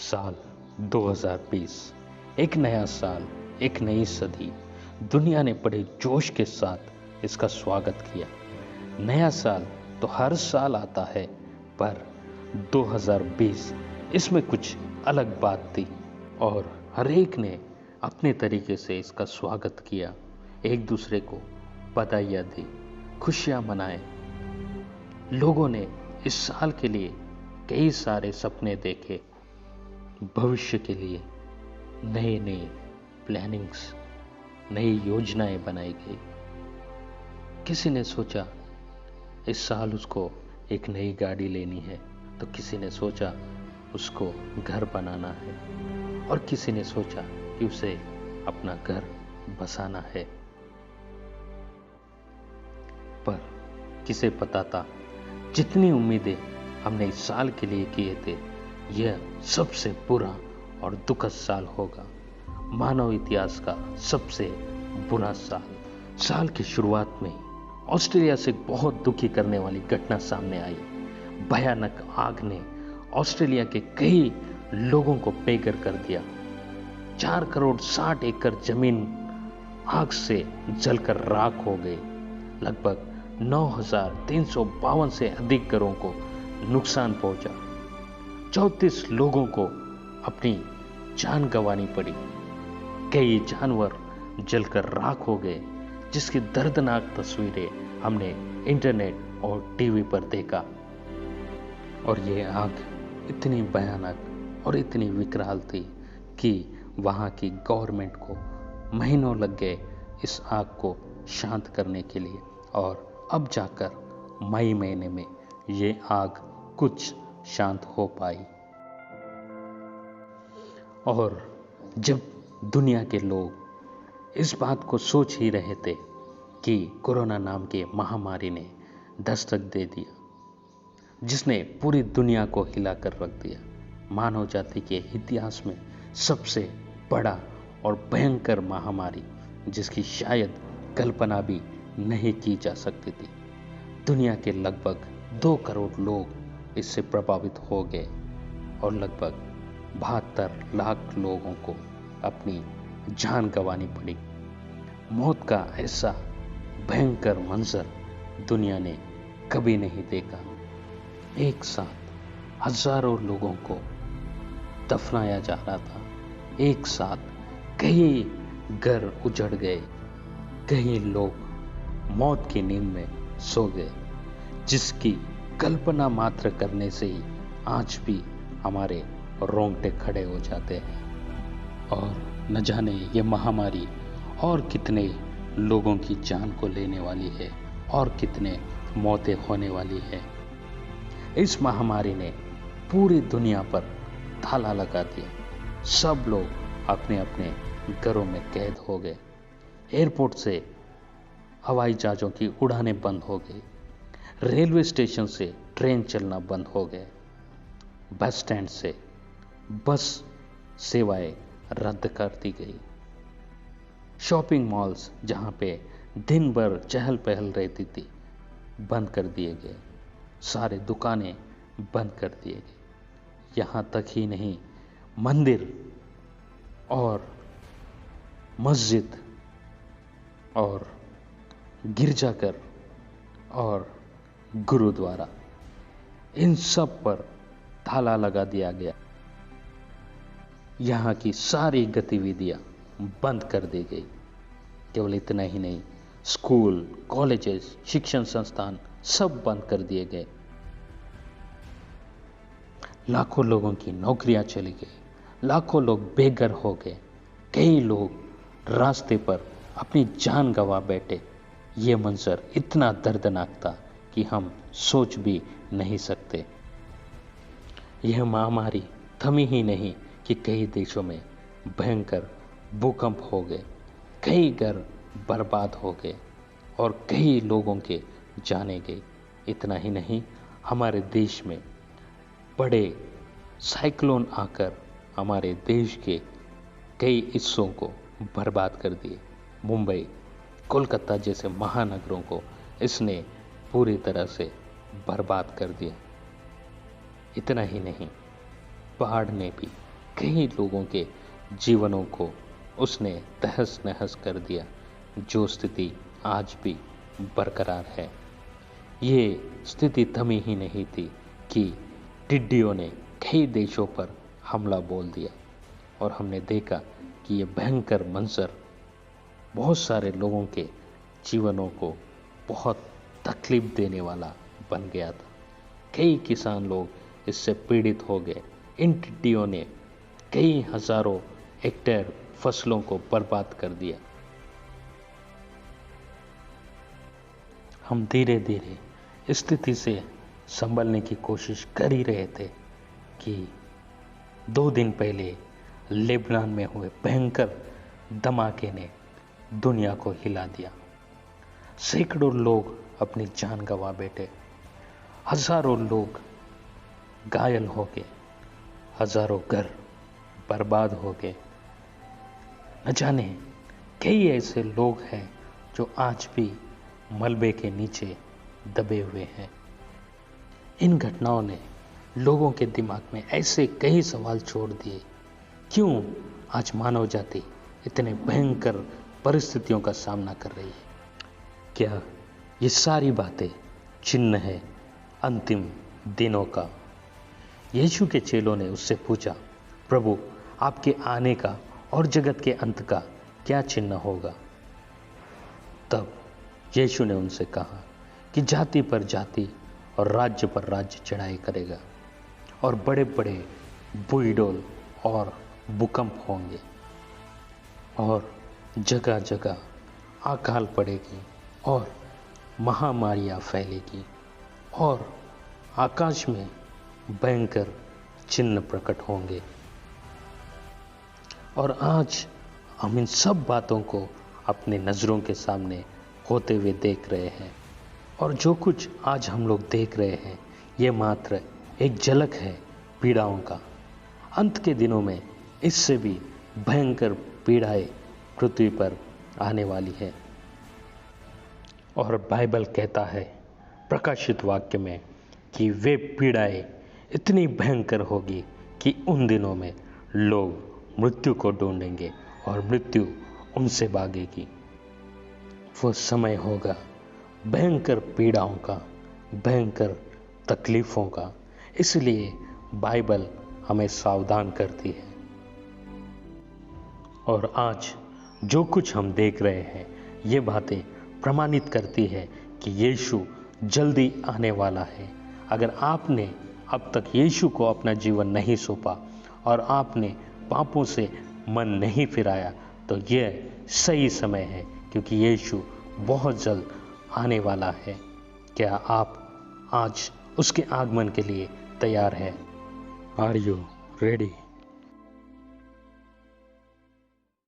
साल 2020 एक नया साल, एक नई सदी। दुनिया ने बड़े जोश के साथ इसका स्वागत किया। नया साल तो हर साल आता है, पर 2020 इसमें कुछ अलग बात थी और हर एक ने अपने तरीके से इसका स्वागत किया। एक दूसरे को बधाइयाँ दी, खुशियाँ मनाए। लोगों ने इस साल के लिए कई सारे सपने देखे, भविष्य के लिए नए नए प्लानिंग्स, नई योजनाएं बनाई गई। किसी ने सोचा इस साल उसको एक नई गाड़ी लेनी है, तो किसी ने सोचा उसको घर बनाना है और किसी ने सोचा कि उसे अपना घर बसाना है। पर किसे पता था, जितनी उम्मीदें हमने इस साल के लिए किए थे, यह सबसे बुरा और दुखद साल होगा। मानव इतिहास का सबसे बुरा साल। साल की शुरुआत में ही ऑस्ट्रेलिया से बहुत दुखी करने वाली घटना सामने आई। भयानक आग ने ऑस्ट्रेलिया के कई लोगों को बेघर कर दिया। 4 करोड़ 60 एकड़ जमीन आग से जलकर राख हो गई। लगभग 9,352 से अधिक घरों को नुकसान पहुंचा। 34 लोगों को अपनी जान गंवानी पड़ी। कई जानवर जलकर राख हो गए, जिसकी दर्दनाक तस्वीरें हमने इंटरनेट और टीवी पर देखा। और यह आग इतनी भयानक और इतनी विकराल थी कि वहां की गवर्नमेंट को महीनों लग गए इस आग को शांत करने के लिए। और अब जाकर मई महीने में ये आग कुछ शांत हो पाई। और जब दुनिया के लोग इस बात को सोच ही रहे थे कि कोरोना नाम के महामारी ने दस्तक दे दिया, जिसने पूरी दुनिया को हिलाकर रख दिया। मानव जाति के इतिहास में सबसे बड़ा और भयंकर महामारी, जिसकी शायद कल्पना भी नहीं की जा सकती थी। दुनिया के लगभग 2 करोड़ लोग इससे प्रभावित हो गए और लगभग 72 लाख लोगों को अपनी जान गंवानी पड़ी। मौत का ऐसा भयंकर मंजर दुनिया ने कभी नहीं देखा। एक साथ हजारों लोगों को दफनाया जा रहा था। एक साथ कई घर उजड़ गए, कई लोग मौत की नींद में सो गए, जिसकी कल्पना मात्र करने से ही आज भी हमारे रोंगटे खड़े हो जाते हैं। और न जाने ये महामारी और कितने लोगों की जान को लेने वाली है और कितने मौतें होने वाली है। इस महामारी ने पूरी दुनिया पर ताला लगा दिया। सब लोग अपने अपने घरों में कैद हो गए। एयरपोर्ट से हवाई जहाज़ों की उड़ानें बंद हो गई। रेलवे स्टेशन से ट्रेन चलना बंद हो गए। बस स्टैंड से बस सेवाएं रद्द कर दी गई। शॉपिंग मॉल्स, जहां पे दिन भर चहल पहल रहती थी, बंद कर दिए गए। सारे दुकानें बंद कर दिए गए। यहाँ तक ही नहीं, मंदिर और मस्जिद और गिरजाघर और गुरुद्वारा, इन सब पर ताला लगा दिया गया। यहाँ की सारी गतिविधियां बंद कर दी गई। केवल इतना ही नहीं, स्कूल, कॉलेजेस, शिक्षण संस्थान सब बंद कर दिए गए। लाखों लोगों की नौकरियां चली गई। लाखों लोग बेघर हो गए। कई लोग रास्ते पर अपनी जान गंवा बैठे। ये मंजर इतना दर्दनाक था कि हम सोच भी नहीं सकते। यह महामारी थमी ही नहीं कि कई देशों में भयंकर भूकंप हो गए, कई घर बर्बाद हो गए और कई लोगों के जाने गए। इतना ही नहीं, हमारे देश में बड़े साइक्लोन आकर हमारे देश के कई हिस्सों को बर्बाद कर दिए। मुंबई, कोलकाता जैसे महानगरों को इसने पूरी तरह से बर्बाद कर दिया। इतना ही नहीं, बाढ़ ने भी कई लोगों के जीवनों को उसने तहस नहस कर दिया, जो स्थिति आज भी बरकरार है। ये स्थिति थमी ही नहीं थी कि टिड्डियों ने कई देशों पर हमला बोल दिया और हमने देखा कि ये भयंकर मंजर बहुत सारे लोगों के जीवनों को बहुत तकलीफ देने वाला बन गया था। कई किसान लोग इससे पीड़ित हो गए। इन टिड्डियों ने कई हजारों हेक्टेयर फसलों को बर्बाद कर दिया। हम धीरे धीरे स्थिति से संभलने की कोशिश कर ही रहे थे कि 2 दिन पहले लेबनान में हुए भयंकर धमाके ने दुनिया को हिला दिया। सैकड़ों लोग अपनी जान गंवा बैठे, हजारों लोग घायल हो गए, हजारों घर बर्बाद हो गए। न जाने कई ऐसे लोग हैं जो आज भी मलबे के नीचे दबे हुए हैं। इन घटनाओं ने लोगों के दिमाग में ऐसे कई सवाल छोड़ दिए, क्यों आज मानव जाति इतने भयंकर परिस्थितियों का सामना कर रही है? क्या ये सारी बातें चिन्ह है अंतिम दिनों का? यीशु के चेलों ने उससे पूछा, प्रभु आपके आने का और जगत के अंत का क्या चिन्ह होगा? तब यीशु ने उनसे कहा कि जाति पर जाति और राज्य पर राज्य चढ़ाई करेगा और बड़े बड़े बुलडोल और भूकंप होंगे और जगह जगह अकाल पड़ेगी और महामारियां फैलेगी और आकाश में भयंकर चिन्ह प्रकट होंगे। और आज हम इन सब बातों को अपने नज़रों के सामने होते हुए देख रहे हैं और जो कुछ आज हम लोग देख रहे हैं ये मात्र एक झलक है पीड़ाओं का। अंत के दिनों में इससे भी भयंकर पीड़ाएं पृथ्वी पर आने वाली है। और बाइबल कहता है प्रकाशित वाक्य में कि वे पीड़ाएं इतनी भयंकर होगी कि उन दिनों में लोग मृत्यु को ढूंढेंगे और मृत्यु उनसे भागेगी। वो समय होगा भयंकर पीड़ाओं का, भयंकर तकलीफ़ों का। इसलिए बाइबल हमें सावधान करती है। और आज जो कुछ हम देख रहे हैं ये बातें प्रमाणित करती है कि यीशु जल्दी आने वाला है। अगर आपने अब तक यीशु को अपना जीवन नहीं सौंपा और आपने पापों से मन नहीं फिराया तो यह सही समय है, क्योंकि यीशु बहुत जल्द आने वाला है। क्या आप आज उसके आगमन के लिए तैयार हैं? Are you ready?